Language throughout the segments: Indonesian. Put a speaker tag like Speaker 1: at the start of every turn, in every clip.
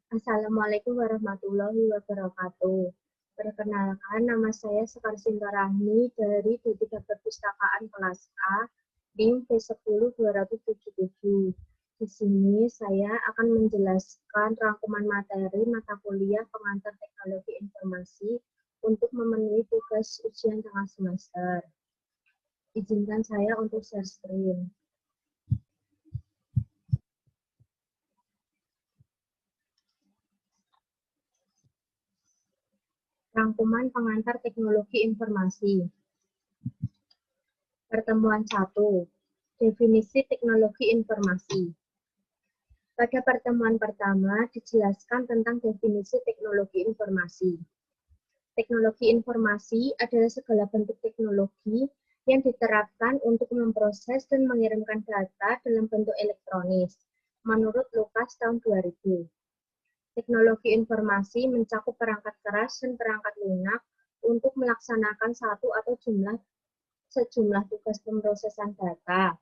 Speaker 1: Assalamualaikum warahmatullahi wabarakatuh. Perkenalkan, nama saya Sekar Sintarahmi dari D3 Perpustakaan kelas A, NIM P10-277. Di sini saya akan menjelaskan rangkuman materi mata kuliah pengantar teknologi informasi untuk memenuhi tugas ujian tengah semester. Izinkan saya untuk share screen. Rangkuman pengantar teknologi informasi. Pertemuan 1. Definisi teknologi informasi. Pada pertemuan pertama, dijelaskan tentang definisi teknologi informasi. Teknologi informasi adalah segala bentuk teknologi yang diterapkan untuk memproses dan mengirimkan data dalam bentuk elektronis, menurut Lukas tahun 2000. Teknologi informasi mencakup perangkat keras dan perangkat lunak untuk melaksanakan satu atau sejumlah tugas pemrosesan data,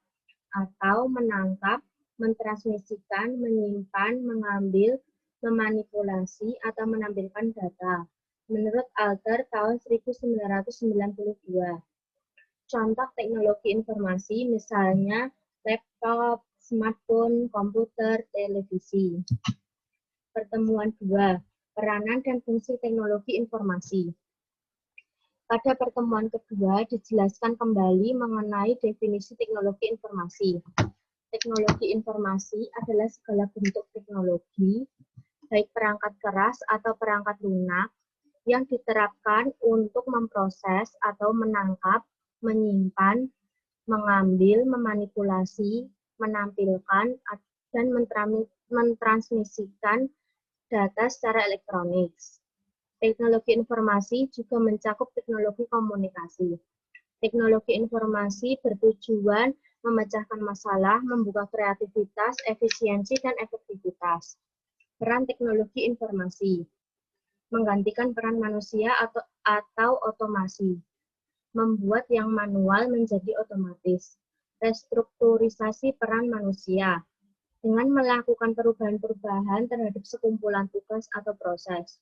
Speaker 1: atau menangkap, mentransmisikan, menyimpan, mengambil, memanipulasi, atau menampilkan data, menurut Alter tahun 1992. Contoh teknologi informasi misalnya laptop, smartphone, komputer, televisi. Pertemuan 2. Peranan dan fungsi teknologi informasi. Pada pertemuan kedua, dijelaskan kembali mengenai definisi teknologi informasi. Teknologi informasi adalah segala bentuk teknologi, baik perangkat keras atau perangkat lunak, yang diterapkan untuk memproses atau menangkap, menyimpan, mengambil, memanipulasi, menampilkan, dan mentransmisikan data secara elektronik. Teknologi informasi juga mencakup teknologi komunikasi. Teknologi informasi bertujuan memecahkan masalah, membuka kreativitas, efisiensi, dan efektivitas. Peran teknologi informasi. Menggantikan peran manusia atau otomasi. Membuat yang manual menjadi otomatis. Restrukturisasi peran manusia. Dengan melakukan perubahan-perubahan terhadap sekumpulan tugas atau proses.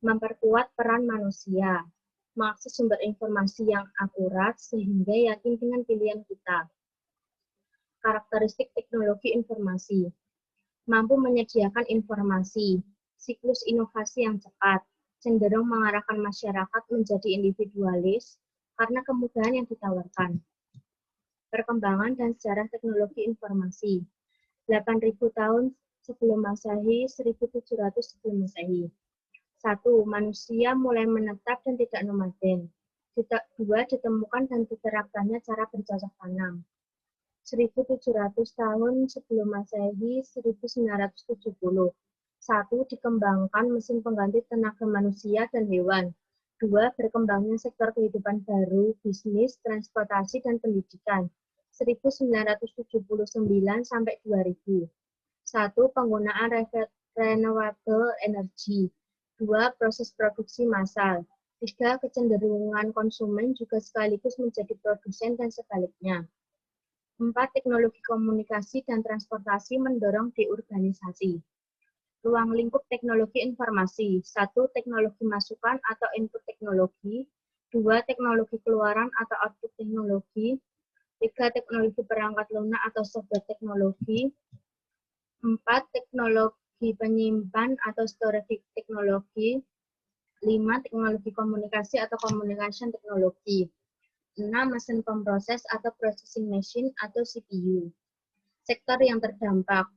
Speaker 1: Memperkuat peran manusia, mengakses sumber informasi yang akurat sehingga yakin dengan pilihan kita. Karakteristik teknologi informasi. Mampu menyediakan informasi, siklus inovasi yang cepat, cenderung mengarahkan masyarakat menjadi individualis karena kemudahan yang ditawarkan. Perkembangan dan sejarah teknologi informasi. 8.000 tahun sebelum Masehi, 1.700 sebelum Masehi. 1. Manusia mulai menetap dan tidak nomaden. 2. Ditemukan dan diterapkannya cara bercocok tanam. 1.700 tahun sebelum Masehi, 1970. 1. Dikembangkan mesin pengganti tenaga manusia dan hewan. 2. Berkembangnya sektor kehidupan baru, bisnis, transportasi, dan pendidikan. 1979 sampai 2000. 1. Penggunaan renewable energy. 2. Proses produksi massal. 3. Kecenderungan konsumen juga sekaligus menjadi produsen dan sebaliknya. 4. Teknologi komunikasi dan transportasi mendorong deurbanisasi. Ruang lingkup teknologi informasi. 1. Teknologi masukan atau input teknologi. 2. Teknologi keluaran atau output teknologi. 3. Teknologi perangkat lunak atau software teknologi. 4. Teknologi penyimpan atau storage teknologi. 5. Teknologi komunikasi atau communication teknologi. 6. Mesin pemproses atau processing machine atau CPU. Sektor yang terdampak.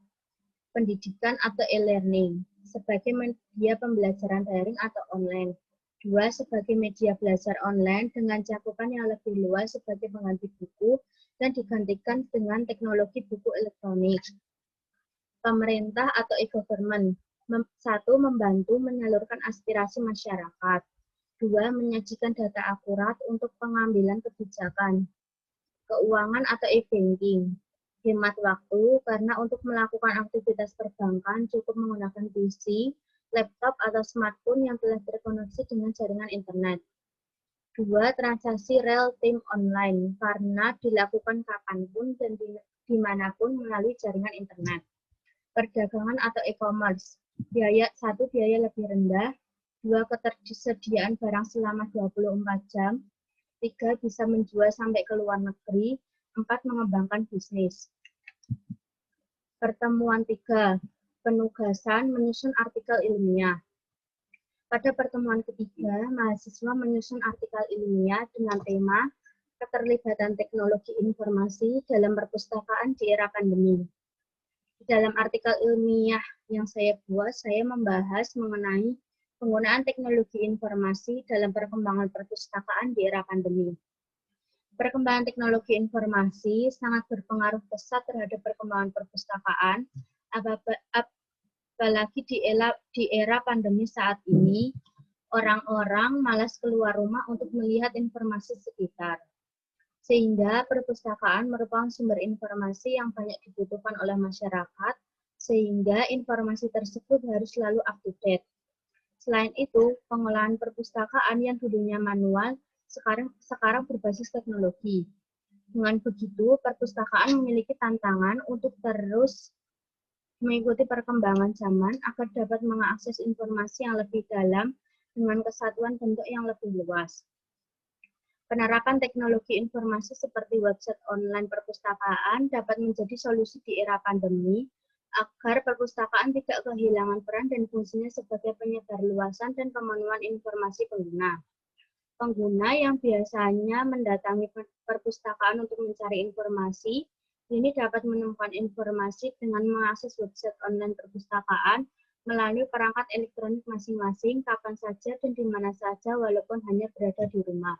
Speaker 1: Pendidikan atau e-learning sebagai media pembelajaran daring atau online. 2. Sebagai media belajar online dengan cakupan yang lebih luas sebagai pengganti buku dan digantikan dengan teknologi buku elektronik. Pemerintah atau e-government. 1. Membantu menyalurkan aspirasi masyarakat. 2. Menyajikan data akurat untuk pengambilan kebijakan. Keuangan atau e-banking. Hemat waktu karena untuk melakukan aktivitas perbankan cukup menggunakan PC, laptop, atau smartphone yang telah terkoneksi dengan jaringan internet. 2. Transaksi real time online karena dilakukan kapanpun dan dimanapun melalui jaringan internet. Perdagangan atau e-commerce. Biaya lebih rendah, 2, ketersediaan barang selama 24 jam, 3, bisa menjual sampai ke luar negeri, 4, mengembangkan bisnis. Pertemuan 3, penugasan menyusun artikel ilmiah. Pada pertemuan ketiga, mahasiswa menyusun artikel ilmiah dengan tema keterlibatan teknologi informasi dalam perpustakaan di era pandemi. Di dalam artikel ilmiah yang saya buat, saya membahas mengenai penggunaan teknologi informasi dalam perkembangan perpustakaan di era pandemi. Perkembangan teknologi informasi sangat berpengaruh pesat terhadap perkembangan perpustakaan, apalagi di era pandemi saat ini, orang-orang malas keluar rumah untuk melihat informasi sekitar. Sehingga perpustakaan merupakan sumber informasi yang banyak dibutuhkan oleh masyarakat, sehingga informasi tersebut harus selalu up-to-date. Selain itu, pengolahan perpustakaan yang dulunya manual, sekarang berbasis teknologi. Dengan begitu, perpustakaan memiliki tantangan untuk terus mengikuti perkembangan zaman agar dapat mengakses informasi yang lebih dalam dengan kesatuan bentuk yang lebih luas. Penerapan teknologi informasi seperti website online perpustakaan dapat menjadi solusi di era pandemi agar perpustakaan tidak kehilangan peran dan fungsinya sebagai penyebar luasan dan pemenuhan informasi pengguna. Pengguna yang biasanya mendatangi perpustakaan untuk mencari informasi, ini dapat menemukan informasi dengan mengakses website online perpustakaan melalui perangkat elektronik masing-masing, kapan saja dan di mana saja walaupun hanya berada di rumah.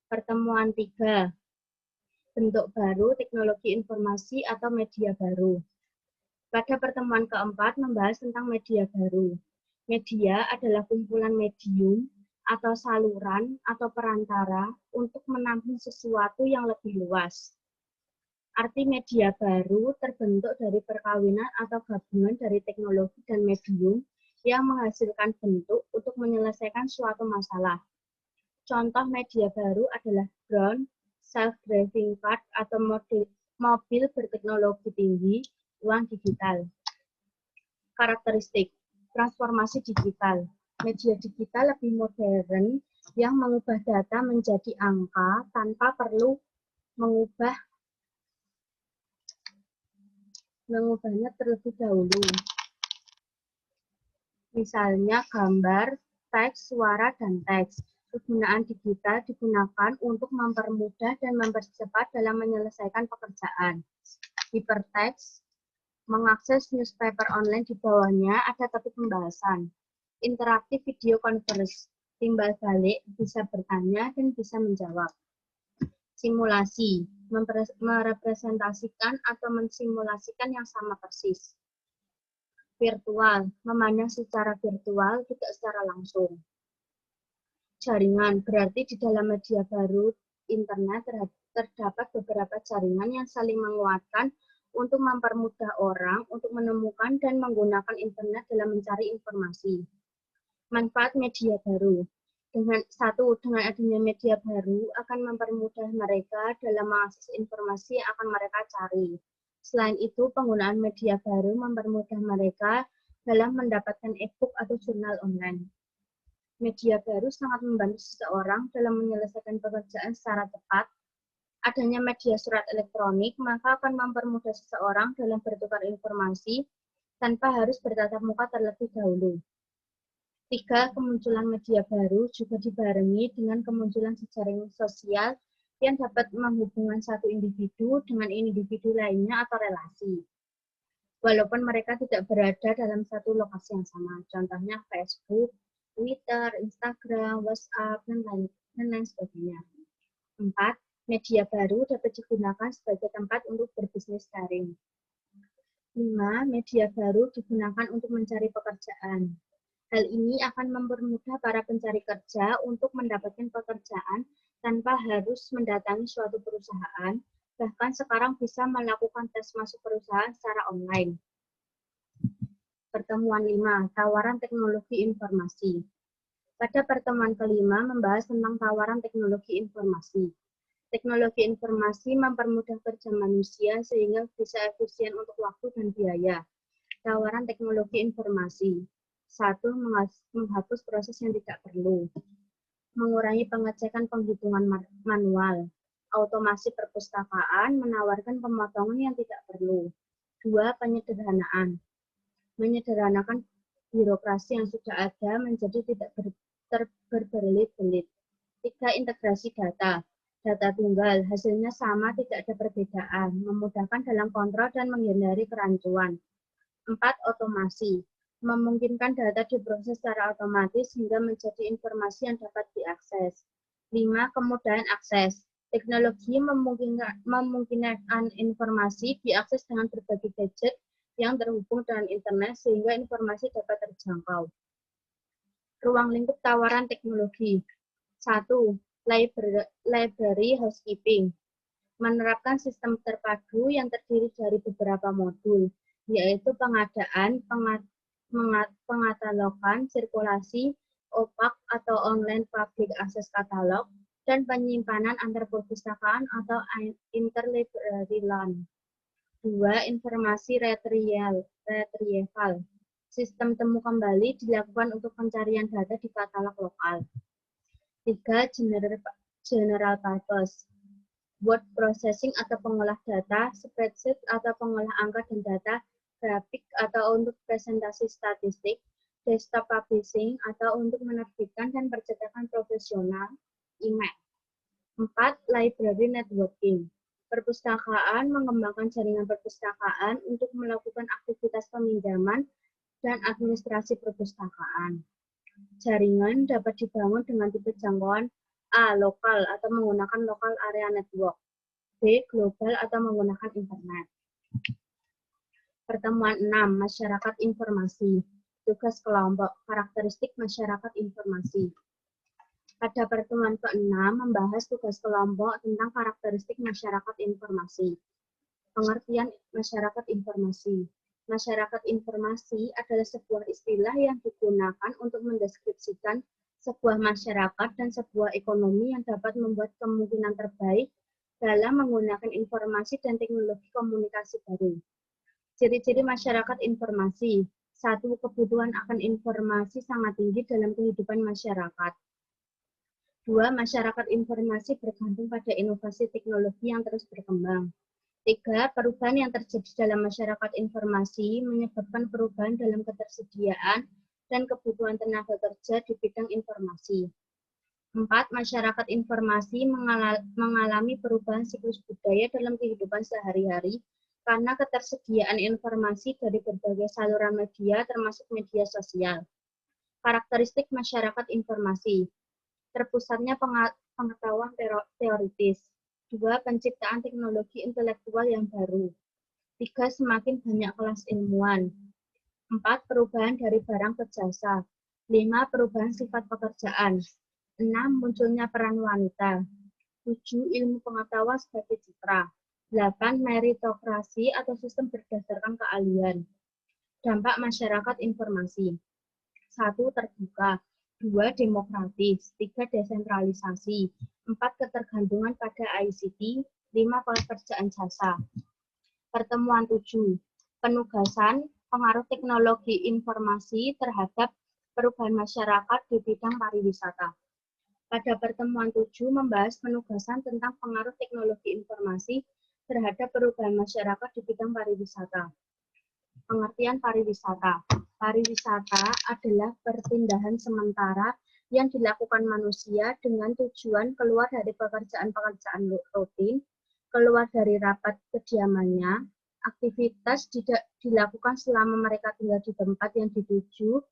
Speaker 1: Pertemuan 3, bentuk baru teknologi informasi atau media baru. Pada pertemuan keempat membahas tentang media baru. Media adalah kumpulan medium atau saluran atau perantara untuk menampung sesuatu yang lebih luas. Arti media baru terbentuk dari perkawinan atau gabungan dari teknologi dan medium yang menghasilkan bentuk untuk menyelesaikan suatu masalah. Contoh media baru adalah drone, self-driving car, atau mobil berteknologi tinggi, uang digital. Karakteristik, transformasi digital. Media digital lebih modern yang mengubah data menjadi angka tanpa perlu mengubahnya terlebih dahulu. Misalnya gambar, teks, suara, dan teks. Kegunaan digital digunakan untuk mempermudah dan mempercepat dalam menyelesaikan pekerjaan. Hypertext, mengakses newspaper online di bawahnya ada topik pembahasan. Interaktif video conference, timbal balik, bisa bertanya dan bisa menjawab. Simulasi, merepresentasikan atau mensimulasikan yang sama persis. Virtual, memandang secara virtual, tidak secara langsung. Jaringan, berarti di dalam media baru internet terdapat beberapa jaringan yang saling menguatkan untuk mempermudah orang untuk menemukan dan menggunakan internet dalam mencari informasi. Manfaat media baru. Dengan adanya media baru akan mempermudah mereka dalam mengakses informasi yang akan mereka cari. Selain itu, penggunaan media baru mempermudah mereka dalam mendapatkan e-book atau jurnal online. Media baru sangat membantu seseorang dalam menyelesaikan pekerjaan secara cepat. Adanya media surat elektronik maka akan mempermudah seseorang dalam bertukar informasi tanpa harus bertatap muka terlebih dahulu. 3, kemunculan media baru juga dibarengi dengan kemunculan jejaring sosial yang dapat menghubungkan satu individu dengan individu lainnya atau relasi. Walaupun mereka tidak berada dalam satu lokasi yang sama. Contohnya Facebook, Twitter, Instagram, WhatsApp, dan lain sebagainya. 4, media baru dapat digunakan sebagai tempat untuk berbisnis daring. 5, media baru digunakan untuk mencari pekerjaan. Hal ini akan mempermudah para pencari kerja untuk mendapatkan pekerjaan tanpa harus mendatangi suatu perusahaan, bahkan sekarang bisa melakukan tes masuk perusahaan secara online. Pertemuan 5, tawaran teknologi informasi. Pada pertemuan kelima membahas tentang tawaran teknologi informasi. Teknologi informasi mempermudah kerja manusia sehingga bisa efisien untuk waktu dan biaya. Tawaran teknologi informasi. 1. Menghapus proses yang tidak perlu. Mengurangi pengecekan penghitungan manual. Otomasi perpustakaan menawarkan pemotongan yang tidak perlu. 2. Penyederhanaan. Menyederhanakan birokrasi yang sudah ada menjadi tidak berbelit-belit. 3. Integrasi data. Data tunggal, hasilnya sama, tidak ada perbedaan, memudahkan dalam kontrol dan menghindari kerancuan. 4. Otomasi. Memungkinkan data diproses secara otomatis hingga menjadi informasi yang dapat diakses. 5. Kemudahan akses. Teknologi memungkinkan informasi diakses dengan berbagai gadget yang terhubung dengan internet sehingga informasi dapat terjangkau. Ruang lingkup tawaran teknologi. 1. Library housekeeping. Menerapkan sistem terpadu yang terdiri dari beberapa modul, yaitu pengadaan, pengatalogan, sirkulasi, OPAC atau online public access katalog, dan penyimpanan antar perpustakaan atau interlibrary LAN. 2. Informasi retrieval. Sistem temu kembali dilakukan untuk pencarian data di katalog lokal. 3. General purpose. Word processing atau pengolah data, spreadsheet atau pengolah angka dan data, grafik atau untuk presentasi statistik, desktop publishing atau untuk menerbitkan dan percetakan profesional, email. 4. Library networking. Perpustakaan mengembangkan jaringan perpustakaan untuk melakukan aktivitas peminjaman dan administrasi perpustakaan. Jaringan dapat dibangun dengan tipe jangkauan A. Lokal atau menggunakan local area network. B. Global atau menggunakan internet. Pertemuan 6. Masyarakat informasi. Tugas kelompok. Karakteristik masyarakat informasi. Pada pertemuan ke-6 membahas tugas kelompok tentang karakteristik masyarakat informasi. Pengertian masyarakat informasi. Masyarakat informasi adalah sebuah istilah yang digunakan untuk mendeskripsikan sebuah masyarakat dan sebuah ekonomi yang dapat membuat kemungkinan terbaik dalam menggunakan informasi dan teknologi komunikasi baru. Ciri-ciri masyarakat informasi. 1. Kebutuhan akan informasi sangat tinggi dalam kehidupan masyarakat. 2. Masyarakat informasi bergantung pada inovasi teknologi yang terus berkembang. 3. Perubahan yang terjadi dalam masyarakat informasi menyebabkan perubahan dalam ketersediaan dan kebutuhan tenaga kerja di bidang informasi. 4. Masyarakat informasi mengalami perubahan siklus budaya dalam kehidupan sehari-hari karena ketersediaan informasi dari berbagai saluran media termasuk media sosial. Karakteristik masyarakat informasi. Terpusatnya pengetahuan teoritis. 2. Penciptaan teknologi intelektual yang baru. 3. Semakin banyak kelas ilmuwan. 4. Perubahan dari barang ke jasa. 5. Perubahan sifat pekerjaan. 6. Munculnya peran wanita. 7. Ilmu pengetahuan sebagai citra. 8. Meritokrasi atau sistem berdasarkan keahlian. Dampak masyarakat informasi. 1. Terbuka. 2. Demokratis. 3. Desentralisasi. 4. Ketergantungan pada ICT. 5. Pekerjaan jasa. Pertemuan 7. Penugasan pengaruh teknologi informasi terhadap perubahan masyarakat di bidang pariwisata. Pada pertemuan 7 membahas penugasan tentang pengaruh teknologi informasi terhadap perubahan masyarakat di bidang pariwisata. Pengertian pariwisata. Pariwisata adalah perpindahan sementara yang dilakukan manusia dengan tujuan keluar dari pekerjaan-pekerjaan rutin, keluar dari rapat kediamannya. Aktivitas dilakukan selama mereka tinggal di tempat yang dituju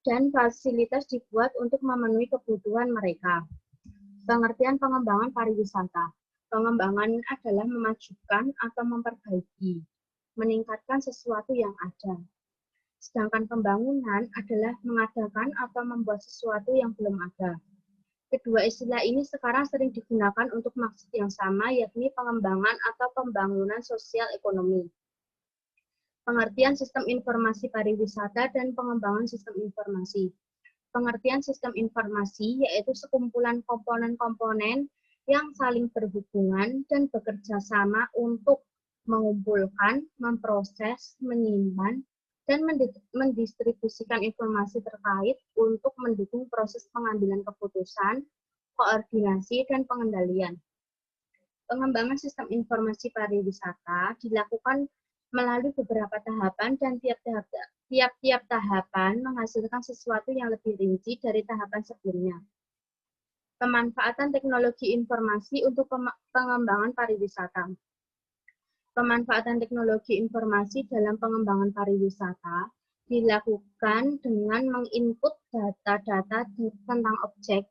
Speaker 1: dan fasilitas dibuat untuk memenuhi kebutuhan mereka. Pengertian pengembangan pariwisata. Pengembangan adalah memajukan atau memperbaiki, meningkatkan sesuatu yang ada. Sedangkan pembangunan adalah mengadakan atau membuat sesuatu yang belum ada. Kedua istilah ini sekarang sering digunakan untuk maksud yang sama, yakni pengembangan atau pembangunan sosial ekonomi. Pengertian sistem informasi pariwisata dan pengembangan sistem informasi. Pengertian sistem informasi yaitu sekumpulan komponen-komponen yang saling berhubungan dan bekerja sama untuk mengumpulkan, memproses, menyimpan, dan mendistribusikan informasi terkait untuk mendukung proses pengambilan keputusan, koordinasi, dan pengendalian. Pengembangan sistem informasi pariwisata dilakukan melalui beberapa tahapan dan tiap-tiap tahapan menghasilkan sesuatu yang lebih rinci dari tahapan sebelumnya. Pemanfaatan teknologi informasi untuk pengembangan pariwisata. Pemanfaatan teknologi informasi dalam pengembangan pariwisata dilakukan dengan menginput data-data tentang objek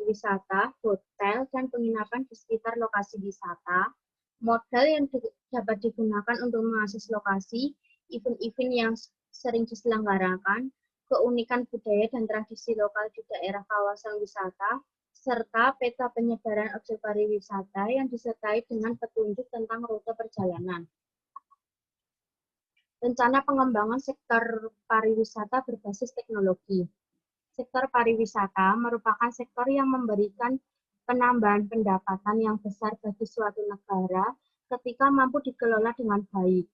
Speaker 1: wisata, hotel, dan penginapan di sekitar lokasi wisata, modal yang dapat digunakan untuk mengakses lokasi, event-event yang sering diselenggarakan, keunikan budaya dan tradisi lokal di daerah kawasan wisata, serta peta penyebaran objek pariwisata yang disertai dengan petunjuk tentang rute perjalanan. Rencana pengembangan sektor pariwisata berbasis teknologi. Sektor pariwisata merupakan sektor yang memberikan penambahan pendapatan yang besar bagi suatu negara ketika mampu dikelola dengan baik.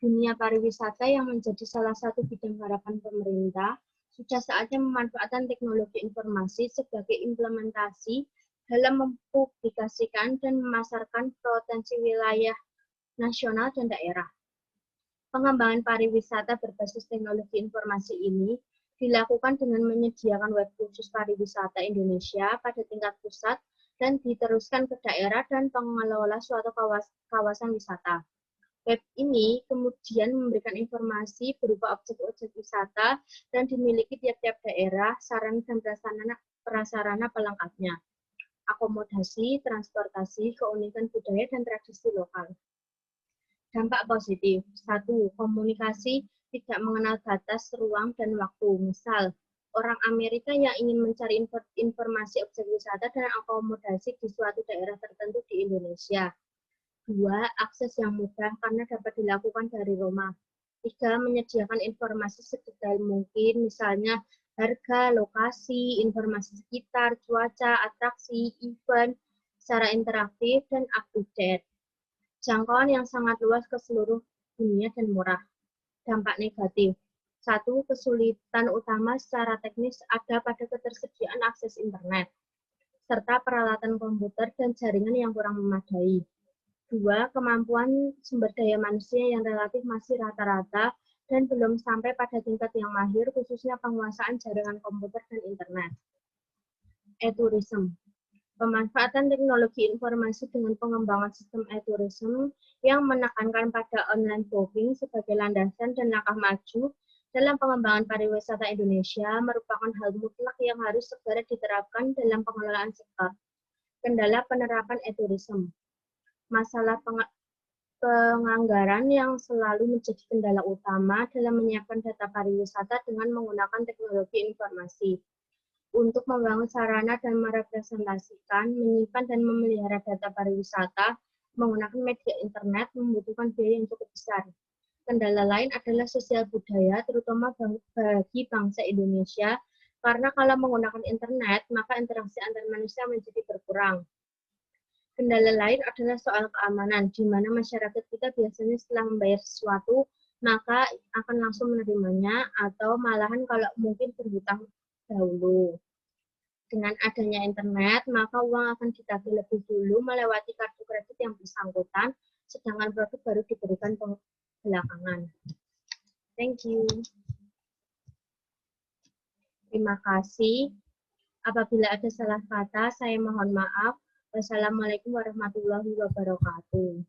Speaker 1: Dunia pariwisata yang menjadi salah satu bidang harapan pemerintah sudah saatnya memanfaatkan teknologi informasi sebagai implementasi dalam mempublikasikan dan memasarkan potensi wilayah nasional dan daerah. Pengembangan pariwisata berbasis teknologi informasi ini dilakukan dengan menyediakan web khusus pariwisata Indonesia pada tingkat pusat dan diteruskan ke daerah dan pengelola suatu kawasan wisata. Web ini kemudian memberikan informasi berupa objek-objek wisata dan dimiliki tiap-tiap daerah, sarana dan prasarana pelengkapnya, akomodasi, transportasi, keunikan budaya, dan tradisi lokal. Dampak positif. 1. Komunikasi tidak mengenal batas, ruang, dan waktu. Misal, orang Amerika yang ingin mencari informasi objek wisata dan akomodasi di suatu daerah tertentu di Indonesia. 2. Akses yang mudah karena dapat dilakukan dari rumah. 3. Menyediakan informasi sedetail mungkin, misalnya harga, lokasi, informasi sekitar, cuaca, atraksi, event, secara interaktif, dan up-to-date. Jangkauan yang sangat luas ke seluruh dunia dan murah. Dampak negatif. 1. Kesulitan utama secara teknis ada pada ketersediaan akses internet, serta peralatan komputer dan jaringan yang kurang memadai. 2. Kemampuan sumber daya manusia yang relatif masih rata-rata dan belum sampai pada tingkat yang mahir, khususnya penguasaan jaringan komputer dan internet. E-tourism. Pemanfaatan teknologi informasi dengan pengembangan sistem e-tourism yang menekankan pada online booking sebagai landasan dan langkah maju dalam pengembangan pariwisata Indonesia merupakan hal mutlak yang harus segera diterapkan dalam pengelolaan sektor. Kendala penerapan e-tourism. Masalah penganggaran yang selalu menjadi kendala utama dalam menyiapkan data pariwisata dengan menggunakan teknologi informasi. Untuk membangun sarana dan merepresentasikan, menyimpan dan memelihara data pariwisata menggunakan media internet membutuhkan biaya yang cukup besar. Kendala lain adalah sosial budaya, terutama bagi bangsa Indonesia, karena kalau menggunakan internet, maka interaksi antar manusia menjadi berkurang. Kendala lain adalah soal keamanan, di mana masyarakat kita biasanya setelah membayar sesuatu, maka akan langsung menerimanya, atau malahan kalau mungkin berhutang dahulu. Dengan adanya internet, maka uang akan ditagih lebih dulu melewati kartu kredit yang bersangkutan, sedangkan produk baru diberikan belakangan. Thank you. Terima kasih. Apabila ada salah kata, saya mohon maaf. Wassalamualaikum warahmatullahi wabarakatuh.